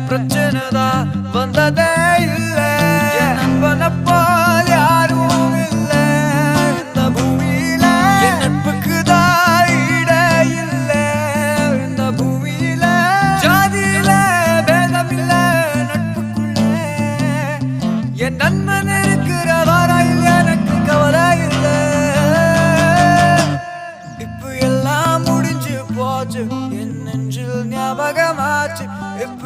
பிரச்சனை தான் வந்ததே இல்ல. என் நண்பனை போல் யாரும் இல்ல இந்த பூமியில. என் நட்புக்கு தான் ஈடே இல்ல இந்த பூமியில. ஜாதியில பேதம் இல்ல நட்புக்குள்ள. என் நண்பன் இருக்கிற வரையில் எனக்கு கவலை இல்ல. இப்ப எல்லாம் முடிஞ்சு போச்சு, என் நெஞ்சில் ஞாபகமாச்சு. இப்ப